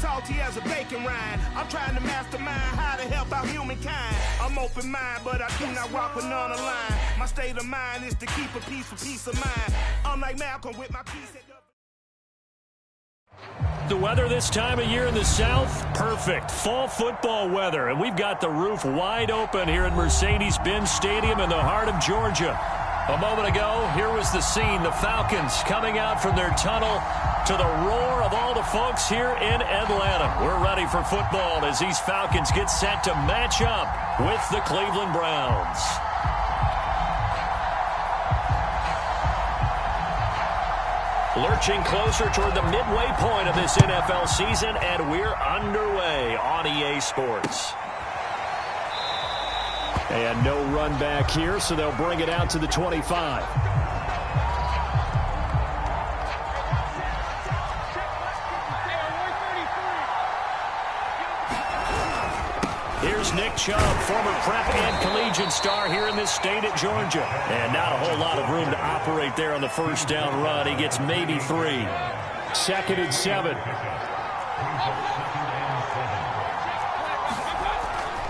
salty as a bacon rind. I'm trying to mastermind how to help out humankind. I'm open mind, but I do not walk with none aligned. My state of mind is to keep a peace of mind. Unlike Malcolm with my peace at the weather this time of year in the South, perfect. Fall football weather, and we've got the roof wide open here at Mercedes-Benz Stadium in the heart of Georgia. A moment ago, here was the scene. The Falcons coming out from their tunnel to the roar of all the folks here in Atlanta. We're ready for football as these Falcons get set to match up with the Cleveland Browns. Lurching closer toward the midway point of this NFL season, and we're underway on EA Sports. And no run back here, so they'll bring it out to the 25. Here's Nick Chubb, former prep and collegiate star here in this state at Georgia. And not a whole lot of room to operate there on the first down run. He gets maybe 3. 2nd and 7.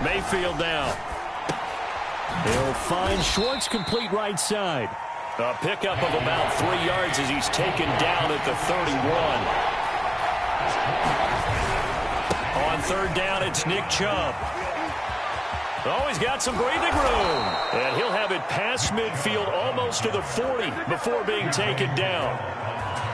Mayfield now. He'll find Schwartz complete right side. A pickup of about 3 yards as he's taken down at the 31. On 3rd down, it's Nick Chubb. Oh, he's got some breathing room. And he'll have it past midfield almost to the 40 before being taken down.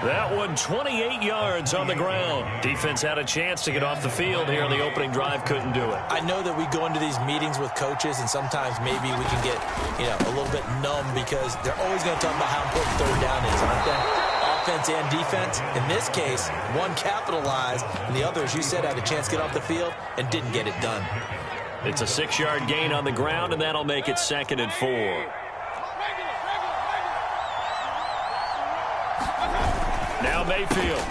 That one 28 yards on the ground. Defense had a chance to get off the field here on the opening drive, couldn't do it. I know that we go into these meetings with coaches and sometimes maybe we can get, a little bit numb because they're always going to talk about how important 3rd down is, aren't they? Offense and defense. In this case, one capitalized and the other, as you said, had a chance to get off the field and didn't get it done. It's a 6-yard gain on the ground, and that'll make it 2nd and 4. Now Mayfield.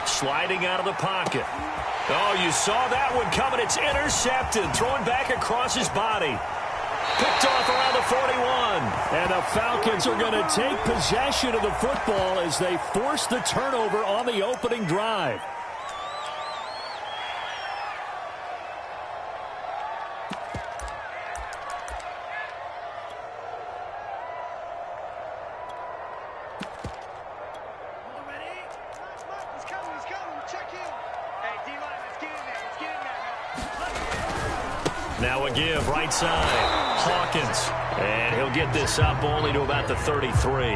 Sliding out of the pocket. Oh, you saw that one coming. It's intercepted. Thrown back across his body. Picked off around the 41. And the Falcons are going to take possession of the football as they force the turnover on the opening drive. Now a give, right side, Hawkins. And he'll get this up only to about the 33.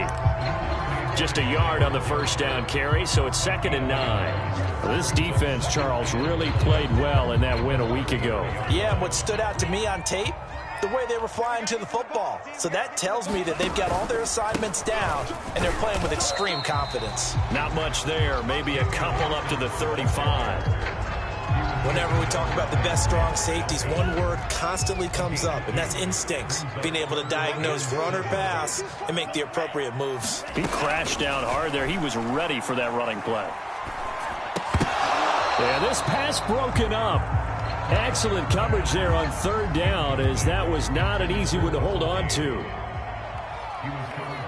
Just a yard on the first down carry, so it's 2nd and 9. Well, this defense, Charles, really played well in that win a week ago. Yeah, and what stood out to me on tape, the way they were flying to the football. So that tells me that they've got all their assignments down, and they're playing with extreme confidence. Not much there, maybe a couple up to the 35. Whenever we talk about the best strong safeties, one word constantly comes up, and that's instincts. Being able to diagnose run or pass and make the appropriate moves. He crashed down hard there. He was ready for that running play. And this pass broken up. Excellent coverage there on 3rd down, as that was not an easy one to hold on to.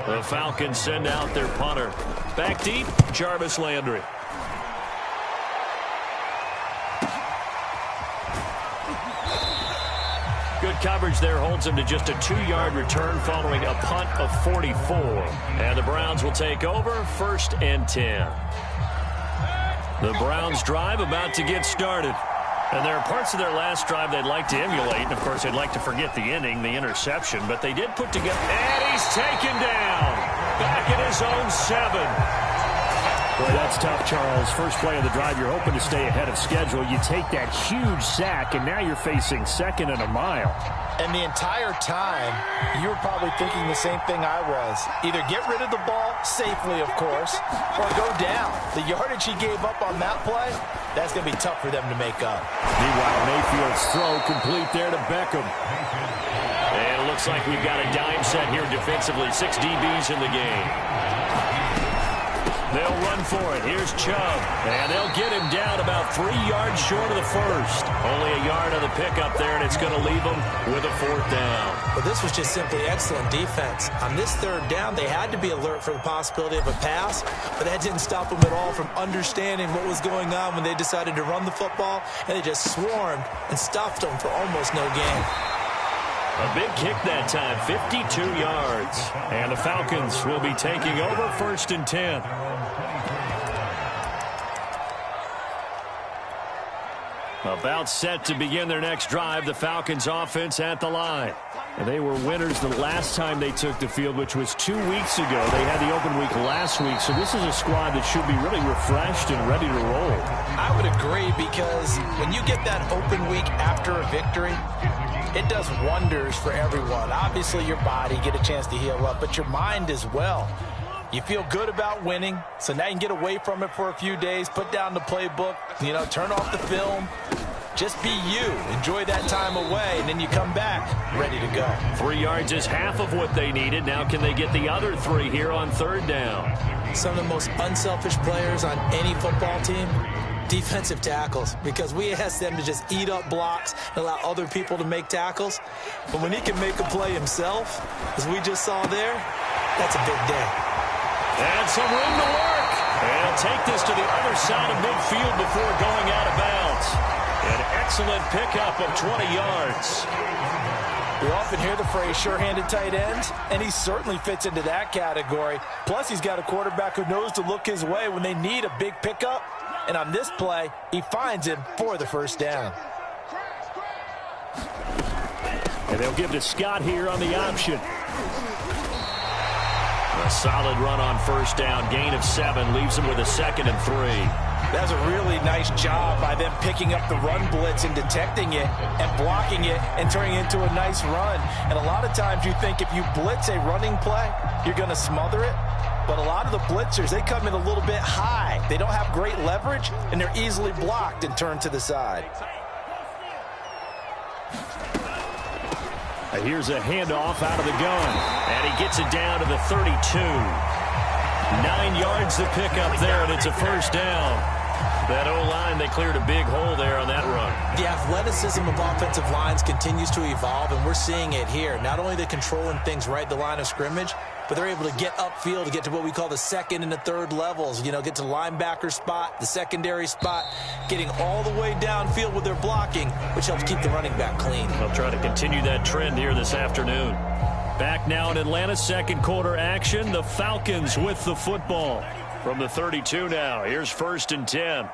The Falcons send out their punter. Back deep, Jarvis Landry. Good coverage there holds him to just a 2-yard return following a punt of 44. And the Browns will take over 1st and 10. The Browns drive about to get started. And there are parts of their last drive they'd like to emulate. And, of course, they'd like to forget the inning, the interception. But they did put together. And he's taken down. Back at his own 7. Boy, that's tough, Charles. First play of the drive, you're hoping to stay ahead of schedule. You take that huge sack, and now you're facing 2nd and a mile. And the entire time, you were probably thinking the same thing I was. Either get rid of the ball, safely, of course, or go down. The yardage he gave up on that play, that's going to be tough for them to make up. Meanwhile, Mayfield's throw complete there to Beckham. And it looks like we've got a dime set here defensively. 6 DBs in the game. They'll run for it. Here's Chubb. And they'll get him down about 3 yards short of the first. Only a yard on the pickup there, and it's going to leave them with a 4th down. Well, this was just simply excellent defense. On this 3rd down, they had to be alert for the possibility of a pass, but that didn't stop them at all from understanding what was going on when they decided to run the football, and they just swarmed and stuffed them for almost no gain. A big kick that time, 52 yards. And the Falcons will be taking over 1st and 10. About set to begin their next drive, the Falcons offense at the line. And they were winners the last time they took the field, which was 2 weeks ago. They had the open week last week, so this is a squad that should be really refreshed and ready to roll. I would agree, because when you get that open week after a victory, it does wonders for everyone. Obviously, your body get a chance to heal up, but your mind as well. You feel good about winning, so now you can get away from it for a few days, put down the playbook, turn off the film. Just be you. Enjoy that time away, and then you come back ready to go. 3 yards is half of what they needed. Now can they get the other 3 here on 3rd down? Some of the most unselfish players on any football team, defensive tackles, because we ask them to just eat up blocks and allow other people to make tackles. But when he can make a play himself, as we just saw there, that's a big day. And some room to work. And he'll take this to the other side of midfield before going out of bounds. An excellent pickup of 20 yards. We often hear the phrase sure-handed tight ends, and he certainly fits into that category. Plus, he's got a quarterback who knows to look his way when they need a big pickup. And on this play, he finds him for the 1st down. And they'll give to Scott here on the option. A solid run on 1st down. Gain of 7 leaves him with a 2nd and 3. That's a really nice job by them picking up the run blitz and detecting it and blocking it and turning it into a nice run. And a lot of times you think if you blitz a running play, you're going to smother it. But a lot of the blitzers, they come in a little bit high. They don't have great leverage, and they're easily blocked and turned to the side. Here's a handoff out of the gun. And he gets it down to the 32. 9 yards to pick up there, and it's a 1st down. That O-line, they cleared a big hole there on that run. The athleticism of offensive lines continues to evolve, and we're seeing it here. Not only are they controlling things right at the line of scrimmage, but they're able to get upfield to get to what we call the 2nd and the 3rd levels. Get to the linebacker spot, the secondary spot, getting all the way downfield with their blocking, which helps keep the running back clean. They'll try to continue that trend here this afternoon. Back now in Atlanta, 2nd quarter action. The Falcons with the football. From the 32 now, here's 1st and 10.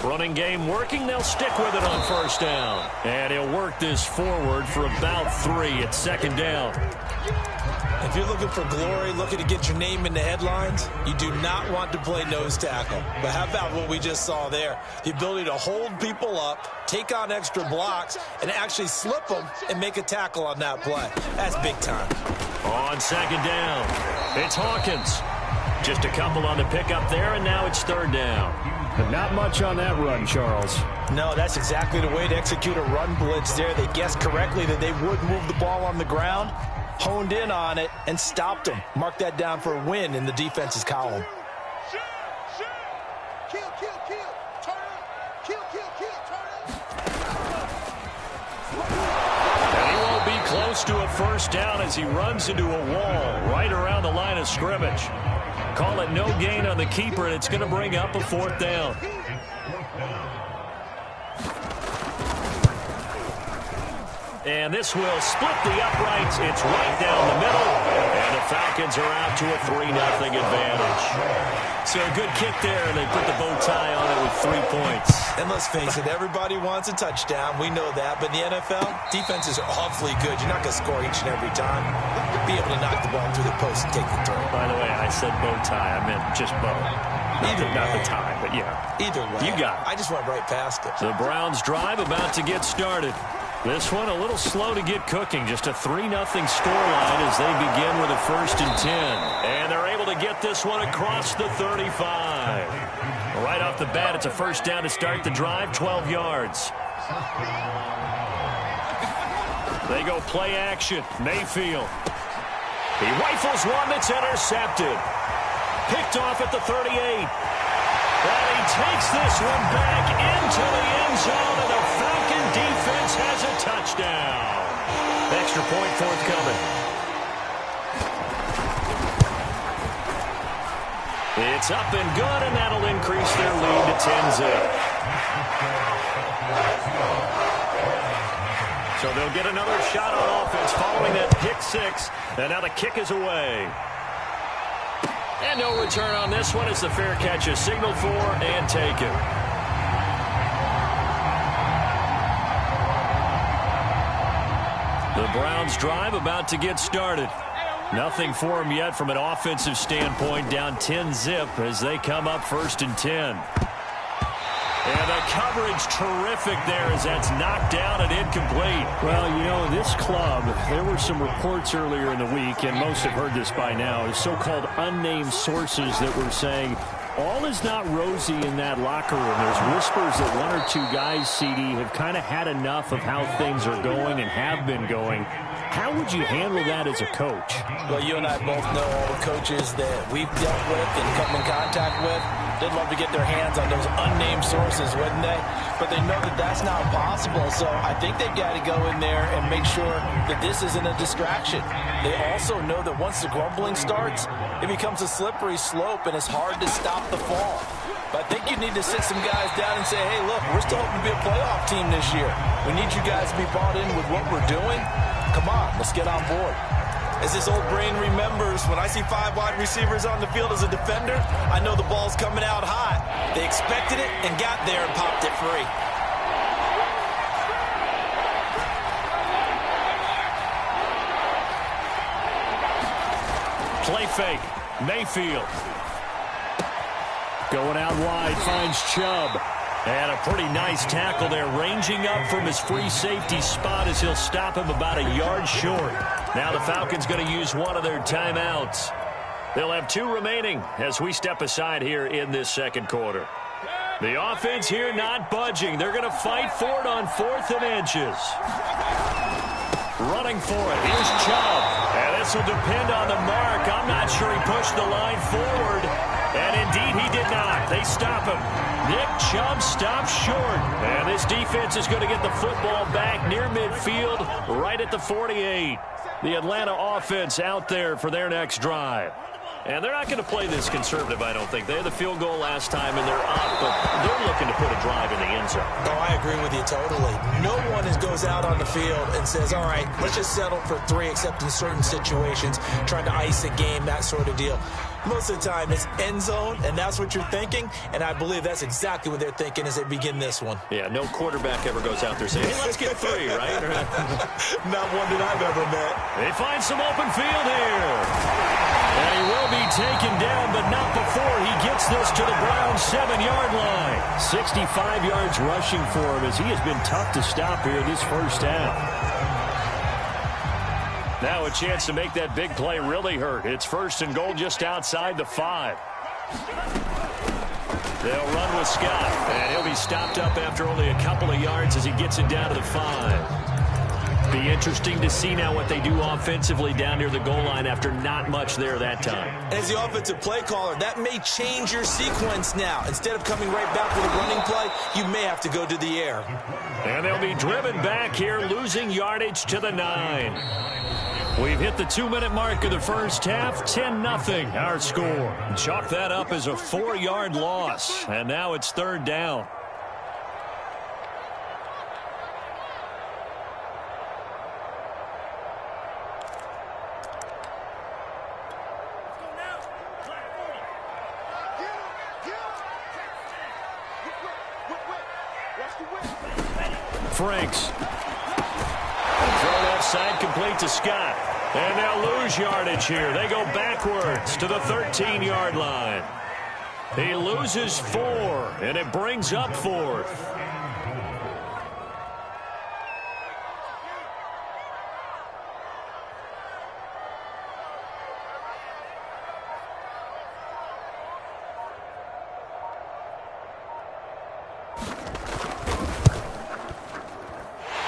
Running game working. They'll stick with it on 1st down. And he'll work this forward for about 3 at 2nd down. If you're looking for glory, looking to get your name in the headlines, you do not want to play nose tackle. But how about what we just saw there? The ability to hold people up, take on extra blocks, and actually slip them and make a tackle on that play. That's big time. On 2nd down, it's Hawkins. Just a couple on the pickup there, and now it's 3rd down. But not much on that run, Charles. No, that's exactly the way to execute a run blitz there. They guessed correctly that they would move the ball on the ground, honed in on it, and stopped them. Mark that down for a win in the defense's column. And he won't be close to a 1st down as he runs into a wall right around the line of scrimmage. Call it no gain on the keeper, and it's going to bring up a 4th down. And this will split the uprights. It's right down the middle. And the Falcons are out to a 3-0 advantage. So a good kick there, and they put the bow tie on it with 3 points. And let's face it, everybody wants a touchdown. We know that. But in the NFL, defenses are awfully good. You're not going to score each and every time. Be able to knock the ball through the post and take the throw. By the way, I said bow tie. I meant just bow. Not the tie, but yeah. Either way. You got it. I just went right past it. The Browns drive about to get started. This one a little slow to get cooking. Just a 3-0 scoreline as they begin with a 1st and 10. And they're able to get this one across the 35. Right off the bat, it's a 1st down to start the drive, 12 yards. They go play action. Mayfield. He rifles one that's intercepted. Picked off at the 38. And he takes this one back into the end zone, and the Falcon defense has a touchdown. Extra point forthcoming. It's up and good, and that'll increase their lead to 10-zip. So they'll get another shot on offense following that pick six. And now the kick is away. And no return on this one as the fair catch is signaled for and taken. The Browns drive about to get started. Nothing for them yet from an offensive standpoint, down 10-zip as they come up 1st and 10. And the coverage terrific there as that's knocked down and incomplete. Well, you know, this club, there were some reports earlier in the week, and most have heard this by now, so-called unnamed sources that were saying all is not rosy in that locker room. There's whispers that one or two guys, CD, have kind of had enough of how things are going and have been going. How would you handle that as a coach? Well, you and I both know all the coaches that we've dealt with and come in contact with. They'd love to get their hands on those unnamed sources, wouldn't they? But they know that that's not possible, so I think they've got to go in there and make sure that this isn't a distraction. They also know that once the grumbling starts, it becomes a slippery slope, and it's hard to stop the fall. But I think you need to sit some guys down and say, hey, look, we're still hoping to be a playoff team this year. We need you guys to be bought in with what we're doing. Come on, let's get on board. As this old brain remembers, when I see 5 wide receivers on the field as a defender, I know the ball's coming out hot. They expected it and got there and popped it free. Play fake. Mayfield. Going out wide, finds Chubb. And a pretty nice tackle there, ranging up from his free safety spot as he'll stop him about a yard short. Now the Falcons going to use one of their timeouts. They'll have 2 remaining as we step aside here in this second quarter. The offense here not budging. They're going to fight for it on 4th and inches. Running for it. Here's Chubb. And this will depend on the mark. I'm not sure he pushed the line forward. And indeed he did not. They stop him. Nick Chubb stops short. And this defense is going to get the football back near midfield, right at the 48. The Atlanta offense out there for their next drive. And they're not going to play this conservative, I don't think. They had the field goal last time, and they're up, but they're looking to put a drive in the end zone. Oh, I agree with you totally. No one goes out on the field and says, all right, let's just settle for 3, except in certain situations, trying to ice a game, that sort of deal. Most of the time, it's end zone, and that's what you're thinking, and I believe that's exactly what they're thinking as they begin this one. Yeah, no quarterback ever goes out there saying, hey, let's get 3, right? Not one that I've ever met. They find some open field here. And he will be taken down, but not before he gets this to the Browns' 7-yard line. 65 yards rushing for him as he has been tough to stop here this first half. Now a chance to make that big play really hurt. It's 1st and goal just outside the 5. They'll run with Scott, and he'll be stopped up after only a couple of yards as he gets it down to the 5. Be interesting to see now what they do offensively down near the goal line after not much there that time. As the offensive play caller, that may change your sequence now. Instead of coming right back with a running play, you may have to go to the air. And they'll be driven back here, losing yardage to the 9. We've hit the 2-minute mark of the first half, 10-0 our score. Chalk that up as a 4-yard loss, and now it's 3rd down. Franks. Thrown offside, complete to Scott. And they'll lose yardage here. They go backwards to the 13-yard line. He loses 4, and it brings up 4th.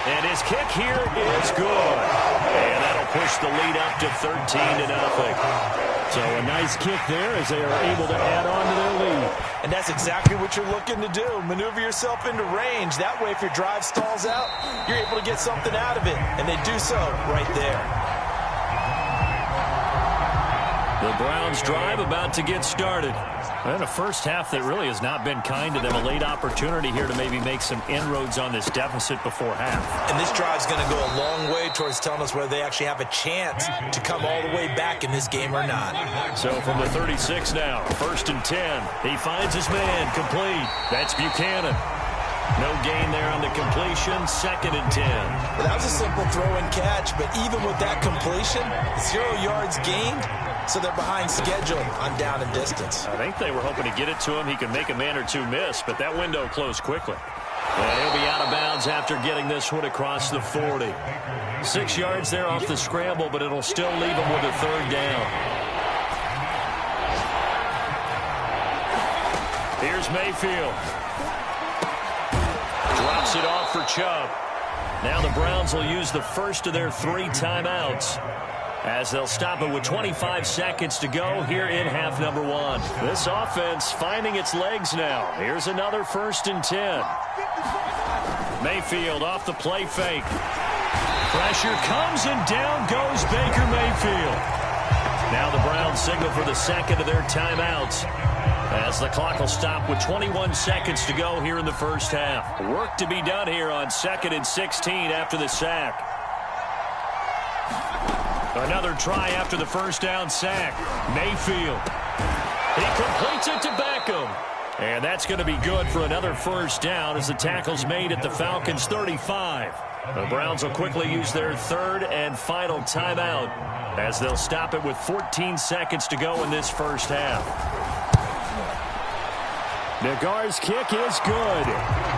And his kick here is good. And that'll push the lead up to 13-0. So a nice kick there as they are able to add on to their lead. And that's exactly what you're looking to do. Maneuver yourself into range. That way, if your drive stalls out, you're able to get something out of it. And they do so right there. The Browns drive about to get started. And a first half that really has not been kind to them. A late opportunity here to maybe make some inroads on this deficit before half. And this drive's going to go a long way towards telling us whether they actually have a chance to come all the way back in this game or not. So from the 36 now, 1st and 10. He finds his man, complete. That's Buchanan. No gain there on the completion, 2nd and 10. Well, that was a simple throw and catch, but even with that completion, 0 yards gained, so they're behind schedule on down and distance. I think they were hoping to get it to him. He could make a man or two miss, but that window closed quickly. And he'll be out of bounds after getting this one across the 40. 6 yards there off the scramble, but it'll still leave him with a 3rd down. Here's Mayfield. Drops it off for Chubb. Now the Browns will use the first of their 3 timeouts, as they'll stop it with 25 seconds to go here in half number 1. This offense finding its legs now. Here's another 1st and 10. Mayfield off the play fake. Pressure comes and down goes Baker Mayfield. Now the Browns signal for the 2nd of their timeouts, as the clock will stop with 21 seconds to go here in the first half. Work to be done here on 2nd and 16 after the sack. Another try after the first down sack. Mayfield. He completes it to Beckham. And that's going to be good for another 1st down as the tackle's made at the Falcons' 35. The Browns will quickly use their 3rd and final timeout, as they'll stop it with 14 seconds to go in this first half. Nagar's kick is good.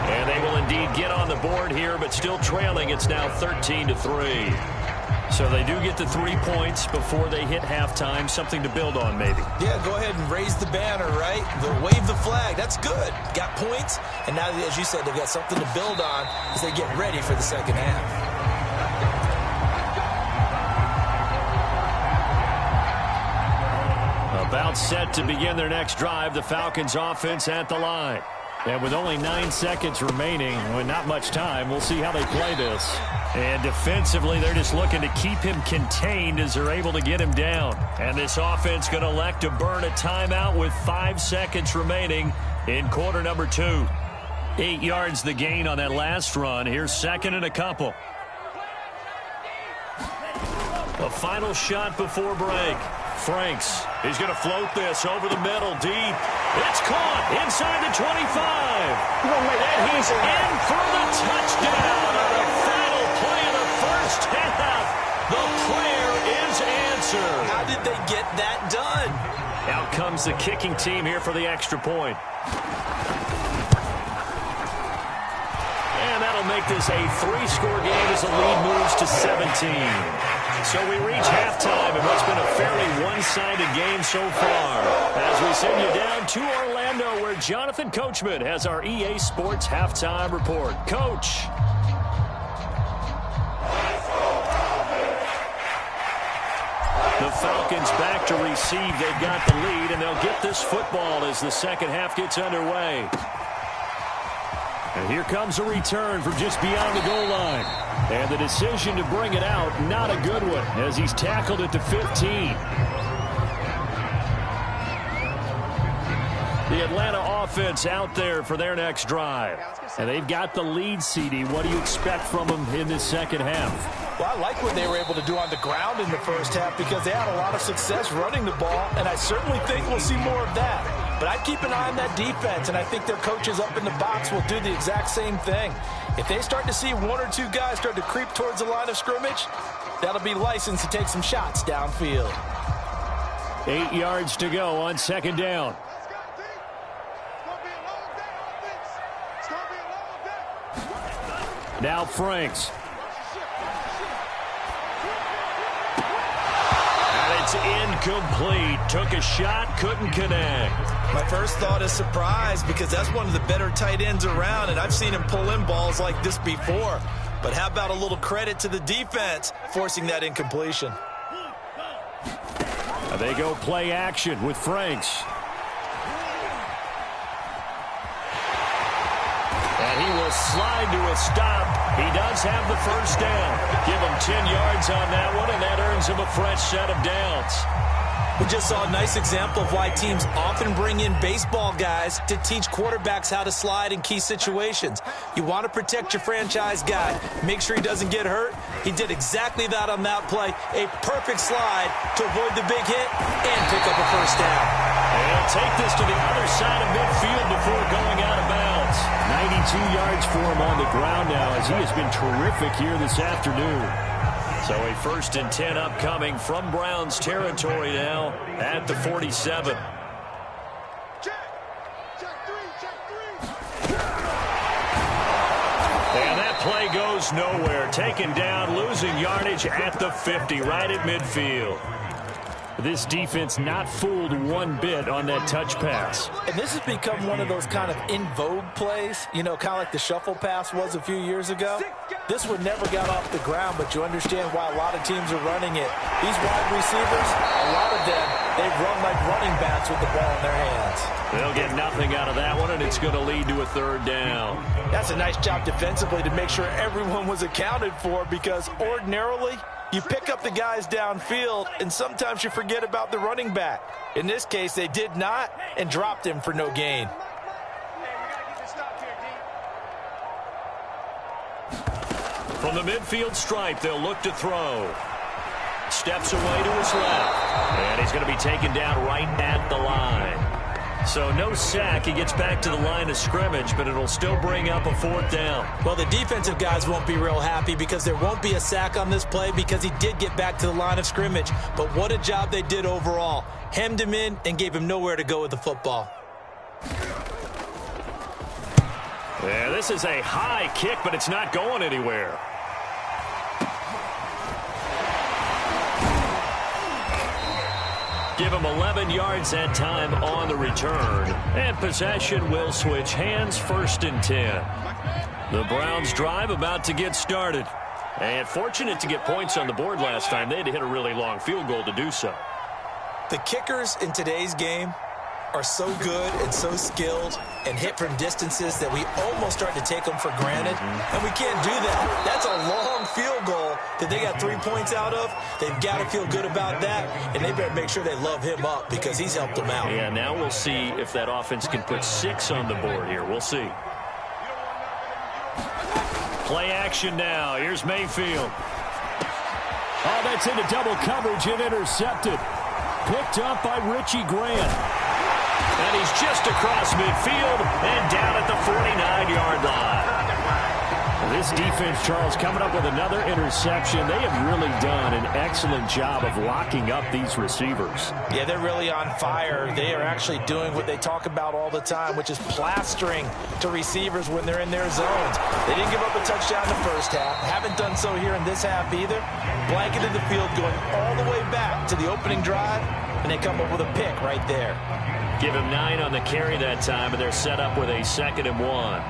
And they will indeed get on the board here, but still trailing. It's now 13-3. So they do get the 3 points before they hit halftime. Something to build on, maybe. Yeah, go ahead and raise the banner, right? Wave the flag. That's good. Got points. And now, as you said, they've got something to build on as they get ready for the second half. About set to begin their next drive, the Falcons offense at the line. And with only 9 seconds remaining, with not much time, we'll see how they play this. And defensively, they're just looking to keep him contained as they're able to get him down. And this offense going to elect to burn a timeout with 5 seconds remaining in quarter number 2. 8 yards the gain on that last run. Here's 2nd and a couple. A final shot before break. Franks, he's going to float this over the middle, deep. It's caught inside the 25. And he's in for the touchdown on the final play of the first half. The prayer is answered. How did they get that done? Out comes the kicking team here for the extra point. And that'll make this a 3-score game as the lead moves to 17. So we reach halftime in what's been a fairly one-sided game so far, as we send you down to Orlando, where Jonathan Coachman has our EA Sports Halftime Report. Coach. The Falcons back to receive. They've got the lead, and they'll get this football as the second half gets underway. And here comes a return from just beyond the goal line. And the decision to bring it out, not a good one, as he's tackled at the 15. The Atlanta offense out there for their next drive. And they've got the lead, CD. What do you expect from them in this second half? Well, I like what they were able to do on the ground in the first half, because they had a lot of success running the ball, and I certainly think we'll see more of that. But I'd keep an eye on that defense, and I think their coaches up in the box will do the exact same thing. If they start to see 1 or 2 guys start to creep towards the line of scrimmage, that'll be licensed to take some shots downfield. 8 yards to go on 2nd down. Now Franks. And it's incomplete. Took a shot, couldn't connect. My first thought is surprise, because that's one of the better tight ends around, and I've seen him pull in balls like this before. But how about a little credit to the defense forcing that incompletion? They go play action with Franks. And he will slide to a stop. He does have the first down. Give him 10 yards on that one, and that earns him a fresh set of downs. We just saw a nice example of why teams often bring in baseball guys to teach quarterbacks how to slide in key situations. You want to protect your franchise guy. Make sure he doesn't get hurt. He did exactly that on that play. A perfect slide to avoid the big hit and pick up a first down. They'll take this to the other side of midfield before going out of bounds. 92 yards for him on the ground now, as he has been terrific here this afternoon. So a 1st and 10 upcoming from Browns territory now at the 47. And that play goes nowhere. Taken down, losing yardage at the 50, right at midfield. This defense not fooled one bit on that touch pass. And this has become one of those kind of in vogue plays, you know, kind of like the shuffle pass was a few years ago. This one never got off the ground, but you understand why a lot of teams are running it. These wide receivers, a lot of them, they run like running backs with the ball in their hands. They'll get nothing out of that one, and it's going to lead to a 3rd down. That's a nice job defensively to make sure everyone was accounted for, because ordinarily you pick up the guys downfield, and sometimes you forget about the running back. In this case, they did not and dropped him for no gain. From the midfield stripe, they'll look to throw. Steps away to his left, and he's going to be taken down right at the line. So no sack. He gets back to the line of scrimmage, but it'll still bring up a 4th down. Well, the defensive guys won't be real happy because there won't be a sack on this play because he did get back to the line of scrimmage. But what a job they did overall. Hemmed him in and gave him nowhere to go with the football. Yeah, this is a high kick, but it's not going anywhere. Give him 11 yards that time on the return. And possession will switch hands, 1st and 10. The Browns drive about to get started. And fortunate to get points on the board last time. They had to hit a really long field goal to do so. The kickers in today's game are so good and so skilled and hit from distances that we almost start to take them for granted. And we can't do that. That's a long field goal that they got 3 points out of. They've got to feel good about that, and they better make sure they love him up because he's helped them out. Yeah, now we'll see if that offense can put 6 on the board here. We'll see. Play action now. Here's Mayfield. Oh, that's into double coverage and intercepted. Picked up by Richie Grant. And he's just across midfield and down at the 49-yard line. This defense, Charles, coming up with another interception. They have really done an excellent job of locking up these receivers. Yeah, they're really on fire. They are actually doing what they talk about all the time, which is plastering to receivers when they're in their zones. They didn't give up a touchdown in the first half. Haven't done so here in this half either. Blanketed the field going all the way back to the opening drive, and they come up with a pick right there. Give him 9 on the carry that time, and they're set up with a 2nd and 1.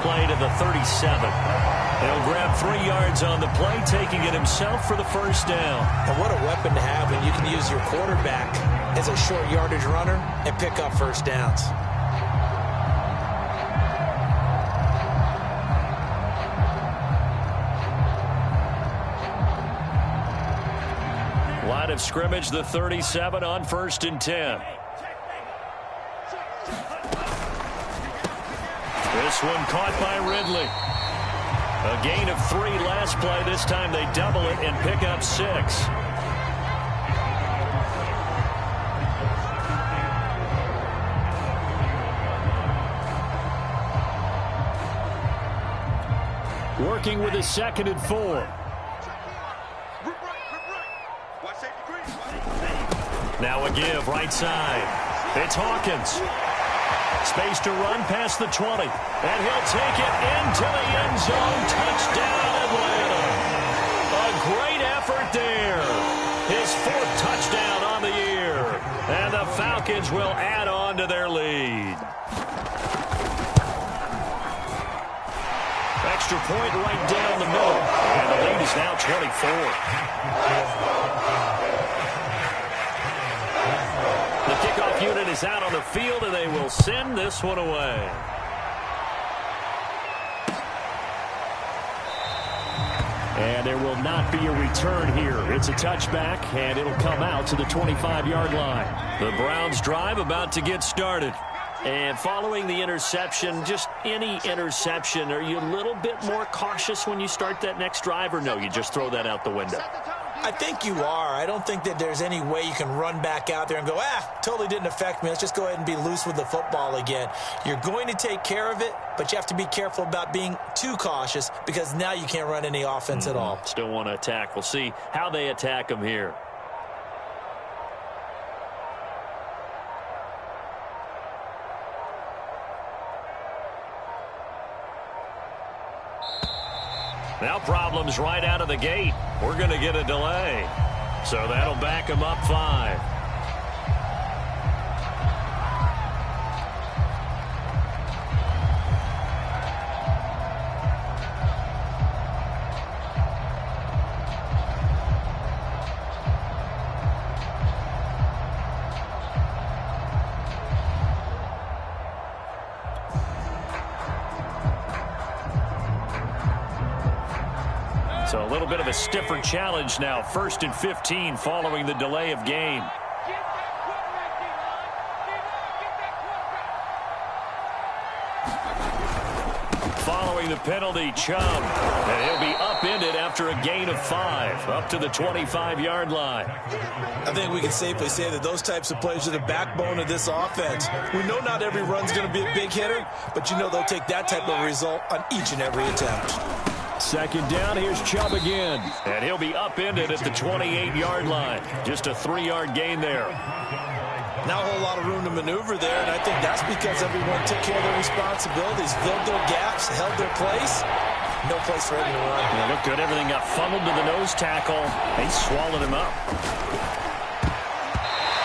Play to the 37. He'll grab 3 yards on the play, taking it himself for the first down. And what a weapon to have when you can use your quarterback as a short yardage runner and pick up first downs. Line of scrimmage, the 37 on 1st and 10. This one caught by Ridley. A gain of 3 last play. This time they double it and pick up 6. Working with a 2nd and 4. Now a give right side. It's Hawkins. Space to run past the 20. And he'll take it into the end zone. Touchdown, Atlanta. A great effort there. His 4th touchdown on the year. And the Falcons will add on to their lead. Extra point right down the middle. And the lead is now 24. The kickoff unit is out on the field, and they will send this one away. And there will not be a return here. It's a touchback, and it'll come out to the 25-yard line. The Browns drive about to get started. And following the interception, just any interception, are you a little bit more cautious when you start that next drive, or no, you just throw that out the window? I think you are. I don't think that there's any way you can run back out there and go, totally didn't affect me. Let's just go ahead and be loose with the football again. You're going to take care of it, but you have to be careful about being too cautious because now you can't run any offense at all. Still want to attack. We'll see how they attack them here. Now problems right out of the gate. We're going to get a delay. So that'll back them up 5. So a little bit of a stiffer challenge now. 1st and 15 following the delay of game. Following the penalty, Chubb. And he'll be upended after a gain of 5. Up to the 25-yard line. I think we can safely say that those types of plays are the backbone of this offense. We know not every run's going to be a big hitter, but you know they'll take that type of result on each and every attempt. 2nd down, here's Chubb again. And he'll be upended at the 28-yard line. Just a 3-yard gain there. Not a whole lot of room to maneuver there, and I think that's because everyone took care of their responsibilities, filled their gaps, held their place. No place for everyone to run. Yeah, looked good. Everything got funneled to the nose tackle. They swallowed him up.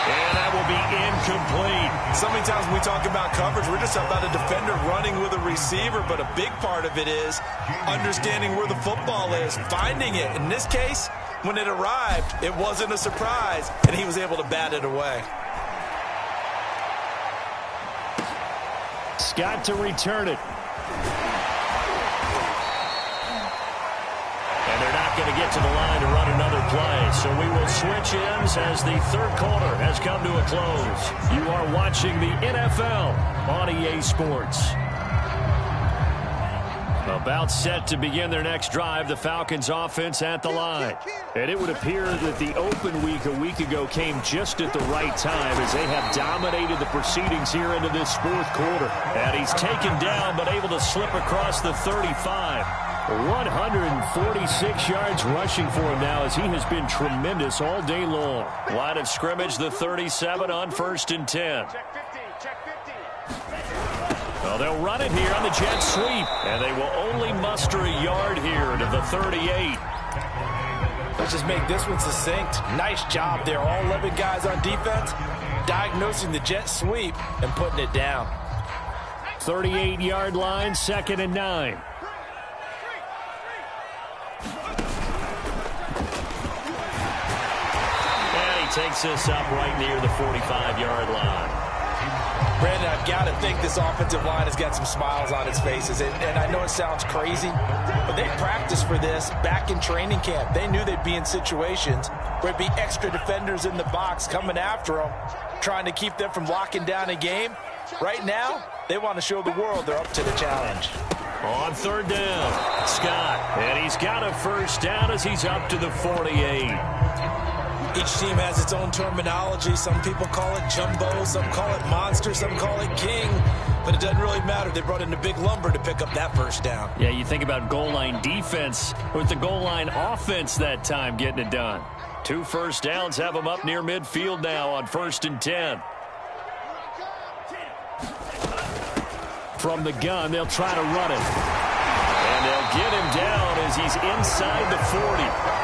And that will be incomplete. So many times when we talk about coverage, we're just about a defender running with a receiver, but a big part of it is understanding where the football is, finding it. In this case, when it arrived, it wasn't a surprise, and he was able to bat it away. Scott to return it. And they're not going to get to the line to run another play. So we will switch ends as the 3rd quarter has come to a close. You are watching the NFL on EA Sports. About set to begin their next drive, the Falcons offense at the line. And it would appear that the open week a week ago came just at the right time as they have dominated the proceedings here into this 4th quarter. And he's taken down but able to slip across the 35. 146 yards rushing for him now as he has been tremendous all day long. Line of scrimmage, the 37 on 1st and 10. Well, they'll run it here on the jet sweep, and they will only muster a yard here to the 38. Let's just make this one succinct. Nice job there. All 11 guys on defense diagnosing the jet sweep and putting it down. 38-yard line, 2nd and 9. Takes this up right near the 45-yard line. Brandon, I've got to think this offensive line has got some smiles on its faces. And I know it sounds crazy, but they practiced for this back in training camp. They knew they'd be in situations where it'd be extra defenders in the box coming after them, trying to keep them from locking down a game. Right now, they want to show the world they're up to the challenge. On 3rd down, Scott. And he's got a 1st down as he's up to the 48. Each team has its own terminology. Some people call it jumbo, some call it monster, some call it king. But it doesn't really matter. They brought in the big lumber to pick up that 1st down. Yeah, you think about goal line defense with the goal line offense that time getting it done. 2 first downs have them up near midfield now on 1st and 10. From the gun, they'll try to run it. And they'll get him down as he's inside the 40.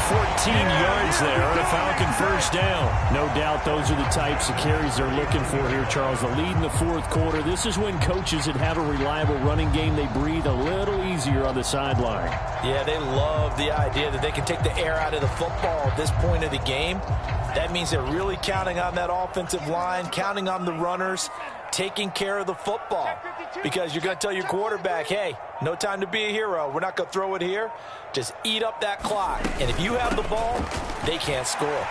14 yards there and a Falcon first down. No doubt those are the types of carries they're looking for here, Charles. The lead in the 4th quarter. This is when coaches that have a reliable running game, they breathe a little easier on the sideline. Yeah, they love the idea that they can take the air out of the football at this point of the game. That means they're really counting on that offensive line, counting on the runners, taking care of the football. Because you're going to tell your quarterback, hey, no time to be a hero. We're not going to throw it here. Just eat up that clock. And if you have the ball, they can't score.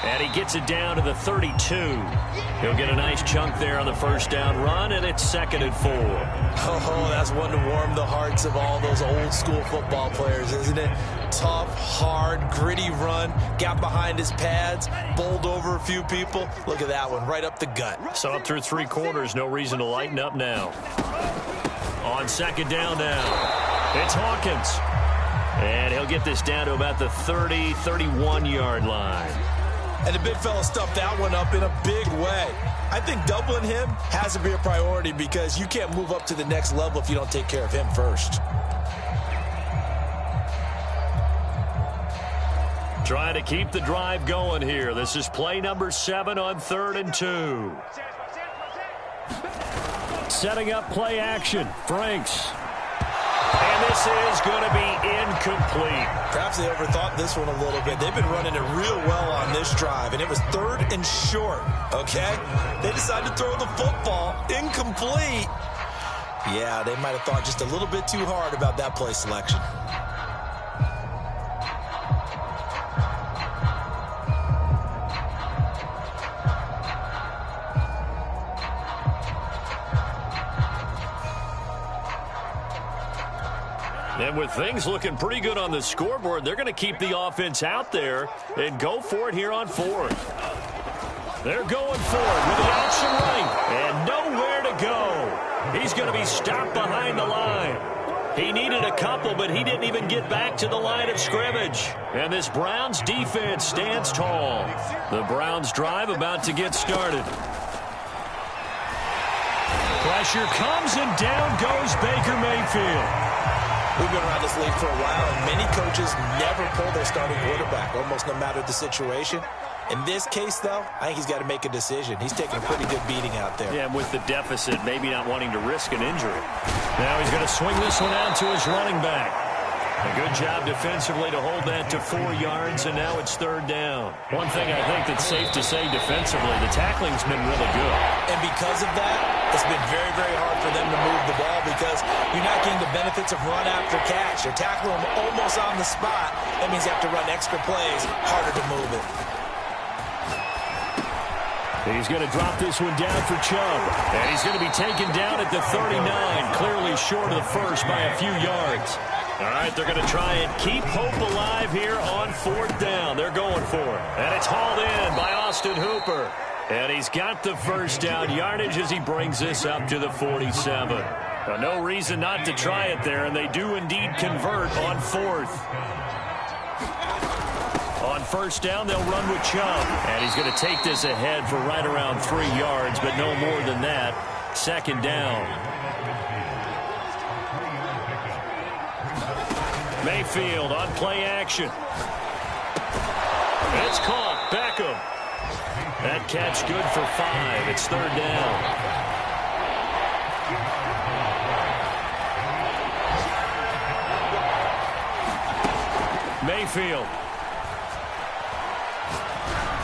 And he gets it down to the 32. He'll get a nice chunk there on the first down run, and it's 2nd and 4. Oh, that's one to warm the hearts of all those old school football players, isn't it? Tough, hard, gritty run, got behind his pads, bowled over a few people. Look at that one, right up the gut. So up through 3 quarters, no reason to lighten up now. On 2nd down now, it's Hawkins. And he'll get this down to about the 30, 31-yard line. And the big fella stuffed that one up in a big way. I think doubling him has to be a priority because you can't move up to the next level if you don't take care of him first. Trying to keep the drive going here. This is play number 7 on 3rd and 2. Setting up play action. Franks. And this is going to be incomplete. Perhaps they overthought this one a little bit. They've been running it real well on this drive, and it was 3rd and short, okay? They decided to throw the football incomplete. Yeah, they might have thought just a little bit too hard about that play selection. And with things looking pretty good on the scoreboard, they're going to keep the offense out there and go for it here on 4th. They're going for it with the option right and nowhere to go. He's going to be stopped behind the line. He needed a couple, but he didn't even get back to the line of scrimmage. And this Browns defense stands tall. The Browns drive about to get started. Pressure comes and down goes Baker Mayfield. We've been around this league for a while, and many coaches never pull their starting quarterback, almost no matter the situation. In this case, though, I think he's got to make a decision. He's taking a pretty good beating out there. Yeah, and with the deficit, maybe not wanting to risk an injury. Now he's going to swing this one out to his running back. A good job defensively to hold that to 4 yards, and now it's 3rd down. One thing I think that's safe to say defensively, the tackling's been really good. And because of that, it's been very, very hard for them to move the ball because you're not getting the benefits of run after catch. They're tackling them almost on the spot. That means you have to run extra plays, harder to move it. He's going to drop this one down for Chubb. And he's going to be taken down at the 39, clearly short of the first by a few yards. All right, they're going to try and keep hope alive here on 4th down. They're going for it. And it's hauled in by Austin Hooper. And he's got the first down yardage as he brings this up to the 47. Now, no reason not to try it there, and they do indeed convert on 4th. On 1st down, they'll run with Chubb. And he's going to take this ahead for right around 3 yards, but no more than that. 2nd down. Mayfield on play action. It's caught. Beckham. That catch good for 5. It's 3rd down. Mayfield.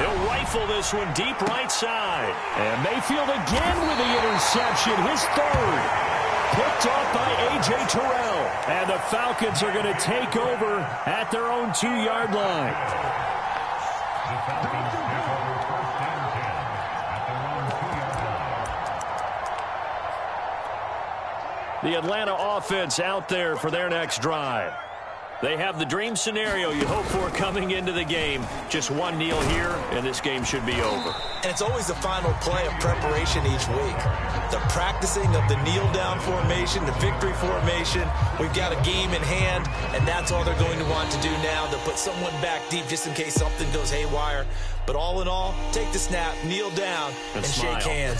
He'll rifle this one deep right side. And Mayfield again with the interception. His 3rd. Picked off by A.J. Terrell. And the Falcons are going to take over at their own 2-yard line. The Atlanta offense out there for their next drive. They have the dream scenario you hope for coming into the game. Just one kneel here, and this game should be over. And it's always the final play of preparation each week. The practicing of the kneel-down formation, the victory formation. We've got a game in hand, and that's all they're going to want to do now. They'll put someone back deep just in case something goes haywire. But all in all, take the snap, kneel down, and shake hands.